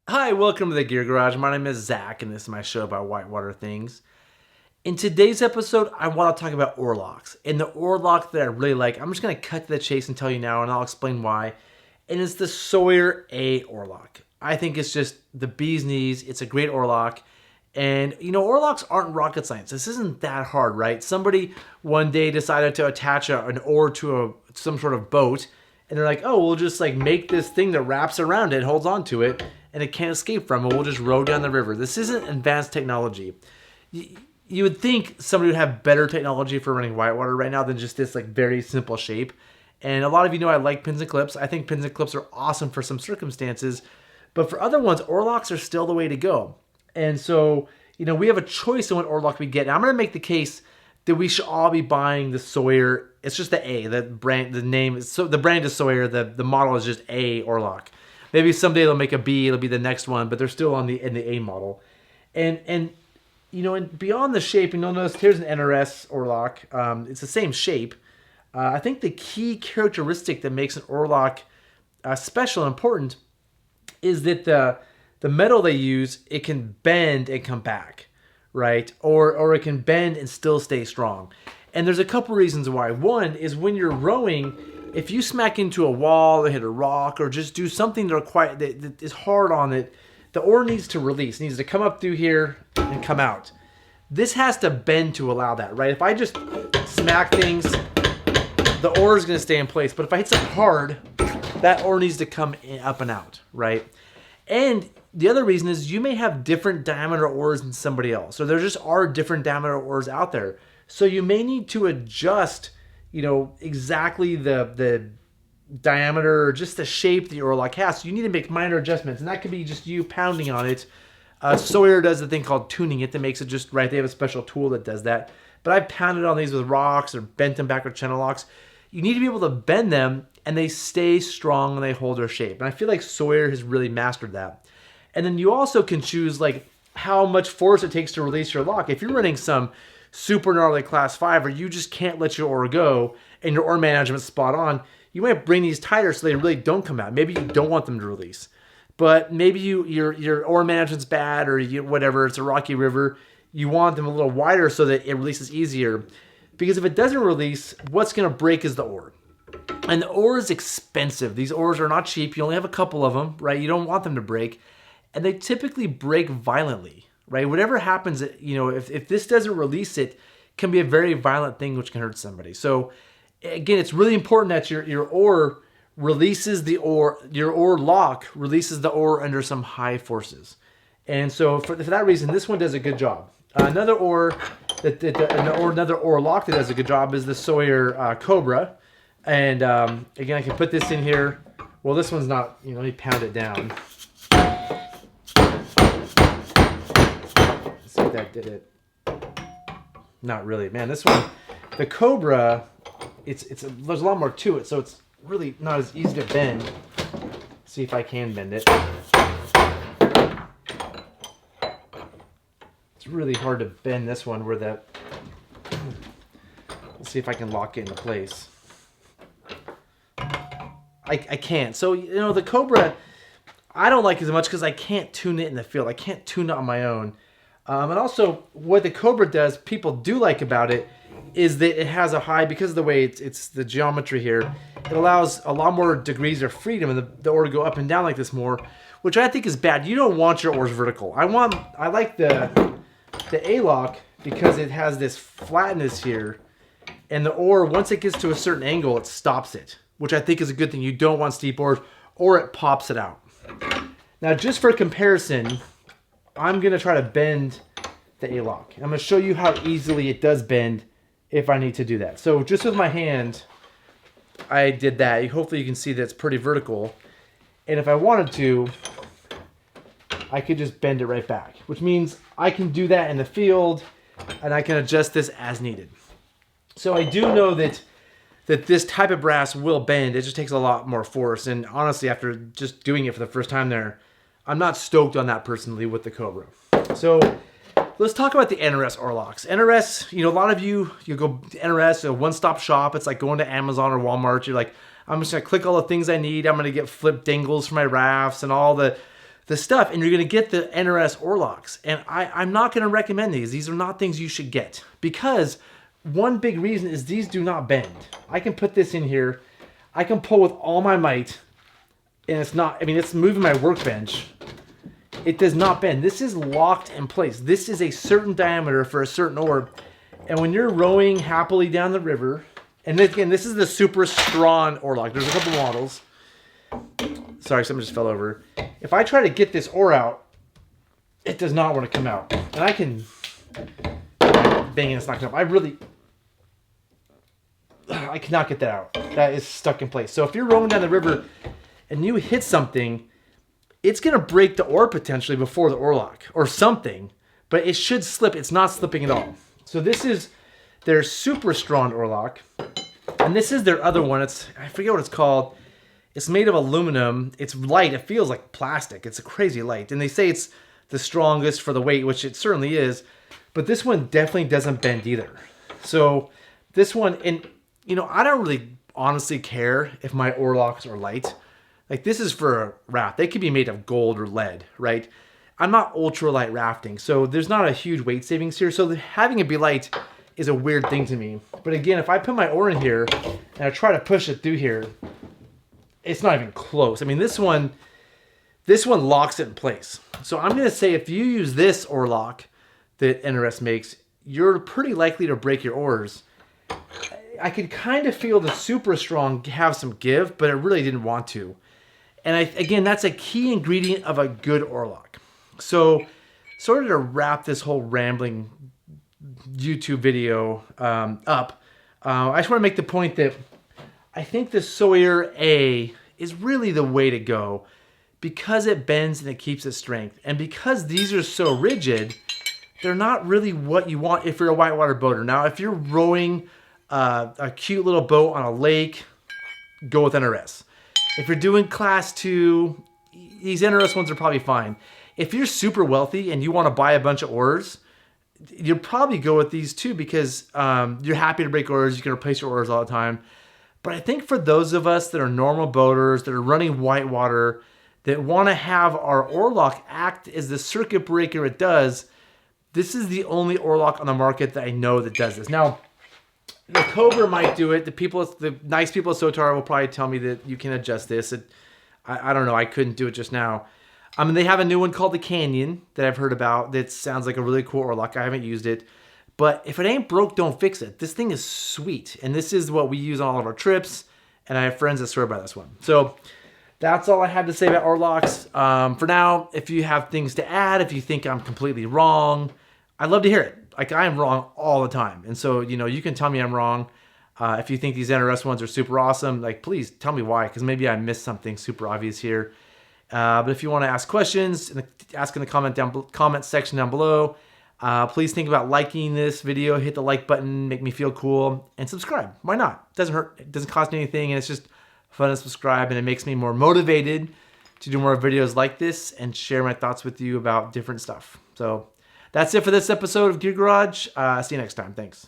Hi, welcome to the Gear Garage. My name is Zach, and this is my show about whitewater things. In today's episode, I want to talk about oar locks. And the oar lock that I really like, I'm just going to cut to the chase and tell you now, and I'll explain why. And it's the Sawyer A oar lock. I think it's just the bee's knees. It's a great oar lock. And, oar locks aren't rocket science. This isn't that hard, right? Somebody one day decided to attach an oar to some sort of boat, and they're like, oh, we'll just make this thing that wraps around it, holds onto it, and it can't escape from it. We'll just row down the river. This isn't advanced technology. You would think somebody would have better technology for running whitewater right now than just this very simple shape. And a lot of you know I like pins and clips. I think pins and clips are awesome for some circumstances, but for other ones, oar locks are still the way to go. And so, we have a choice on what oar lock we get. And I'm going to make the case that we should all be buying the Sawyer. It's just the A, the brand, the name. So the brand is Sawyer. The model is just A oar lock. Maybe someday they'll make a B. It'll be the next one, but they're still in the A model. And beyond the shape, you'll notice here's an NRS Or Lock. It's the same shape. I think the key characteristic that makes an oar lock special and important is that the metal they use, it can bend and come back, right? Or it can bend and still stay strong. And there's a couple reasons why. One is when you're rowing, if you smack into a wall or hit a rock or just do something that is hard on it, the oar needs to release. It needs to come up through here and come out. This has to bend to allow that, right? If I just smack things, the oar is going to stay in place. But if I hit something hard, that oar needs to come up and out, right? And the other reason is you may have different diameter oars than somebody else. So there just are different diameter oars out there. So you may need to adjust, exactly the diameter or just the shape that your oar lock has. So you need to make minor adjustments. And that could be just you pounding on it. Sawyer does a thing called tuning it that makes it just right. They have a special tool that does that. But I've pounded on these with rocks or bent them back with channel locks. You need to be able to bend them and they stay strong and they hold their shape. And I feel like Sawyer has really mastered that. And then you also can choose how much force it takes to release your lock. If you're running some super gnarly class 5 or you just can't let your oar go and your oar management's spot on, you might bring these tighter so they really don't come out. Maybe you don't want them to release. But maybe your oar management's bad or whatever, it's a rocky river. You want them a little wider so that it releases easier. Because if it doesn't release, what's going to break is the oar. And the oar is expensive. These oars are not cheap. You only have a couple of them, right? You don't want them to break. And they typically break violently, right? Whatever happens, if this doesn't release it, can be a very violent thing which can hurt somebody. So again, it's really important that your oar releases the oar, your oar lock releases the oar under some high forces. And so for that reason, this one does a good job. Another oar lock that does a good job is the Sawyer Cobra. And again, I can put this in here. Well, this one's not, let me pound it down. Let's see if that did it. Not really. Man, this one, the Cobra, there's a lot more to it, so it's really not as easy to bend. Let's see if I can bend it. It's really hard to bend this one where let's see if I can lock it into place. I can't. So, the Cobra, I don't like as much because I can't tune it in the field. I can't tune it on my own. And also, what the Cobra does, people do like about it, is that it has a high, because of the way it's the geometry here, it allows a lot more degrees of freedom and the oar to go up and down like this more, which I think is bad. You don't want your oars vertical. I like the A-lock because it has this flatness here, and the oar, once it gets to a certain angle, it stops it, which I think is a good thing. You don't want steep oars, or it pops it out. Now, just for comparison, I'm going to try to bend the A-lock. I'm going to show you how easily it does bend if I need to do that. So just with my hand, I did that. Hopefully you can see that it's pretty vertical. And if I wanted to, I could just bend it right back, which means I can do that in the field and I can adjust this as needed. So I do know that this type of brass will bend. It just takes a lot more force. And honestly, after just doing it for the first time there, I'm not stoked on that personally with the Cobra. So let's talk about the NRS Or Locks. NRS, a lot of you go to NRS, a one-stop shop. It's like going to Amazon or Walmart. You're like, I'm just going to click all the things I need. I'm going to get flip dingles for my rafts and all the the stuff, and you're going to get the NRS Or Locks. And I'm not going to recommend these. These are not things you should get, because one big reason is these do not bend. I can put this in here. I can pull with all my might, and it's not, I mean, it's moving my workbench. It does not bend. This is locked in place. This is a certain diameter for a certain oar. And when you're rowing happily down the river, and again, this is the super strong oar lock. There's a couple models. Sorry, something just fell over. If I try to get this oar out, it does not want to come out. And I can bang it, it's not coming up. I cannot get that out. That is stuck in place. So if you're rowing down the river and you hit something, it's going to break the oar potentially before the oar lock or something, but it should slip. It's not slipping at all. So this is their super strong oar lock, and this is their other one. I forget what it's called. It's made of aluminum. It's light. It feels like plastic. It's a crazy light, and they say it's the strongest for the weight, which it certainly is, but this one definitely doesn't bend either. So this one, and you know, I don't really honestly care if my oar locks are light. Like, this is for a raft. They could be made of gold or lead, right? I'm not ultralight rafting, so there's not a huge weight savings here. So having it be light is a weird thing to me. But again, if I put my oar in here and I try to push it through here, it's not even close. I mean, this one locks it in place. So I'm gonna say if you use this oar lock that NRS makes, you're pretty likely to break your oars. I could kind of feel the super strong have some give, but it really didn't want to. And again, that's a key ingredient of a good oar lock. So sort of to wrap this whole rambling YouTube video up, I just want to make the point that I think the Sawyer A is really the way to go, because it bends and it keeps its strength. And because these are so rigid, they're not really what you want if you're a whitewater boater. Now, if you're rowing a cute little boat on a lake, go with NRS. If you're doing class 2, these NRS ones are probably fine. If you're super wealthy and you want to buy a bunch of oars, you'll probably go with these too, because you're happy to break oars. You can replace your oars all the time. But I think for those of us that are normal boaters, that are running whitewater, that want to have our oar lock act as the circuit breaker it does, this is the only oar lock on the market that I know that does this. Now, the Cobra might do it. The nice people at Sotar will probably tell me that you can adjust this. I don't know. I couldn't do it just now. I mean, they have a new one called the Canyon that I've heard about that sounds like a really cool oar lock. I haven't used it. But if it ain't broke, don't fix it. This thing is sweet. And this is what we use on all of our trips. And I have friends that swear by this one. So that's all I have to say about oar locks. For now, if you have things to add, if you think I'm completely wrong, I'd love to hear it. Like, I am wrong all the time. And so, you know, you can tell me I'm wrong. If you think these NRS ones are super awesome, like, please tell me why, because maybe I missed something super obvious here. But if you want to ask questions, ask in the comment section down below. Please think about liking this video, hit the like button, make me feel cool, and subscribe. Why not? It doesn't hurt. It doesn't cost anything, and it's just fun to subscribe, and it makes me more motivated to do more videos like this and share my thoughts with you about different stuff. So that's it for this episode of Gear Garage. See you next time. Thanks.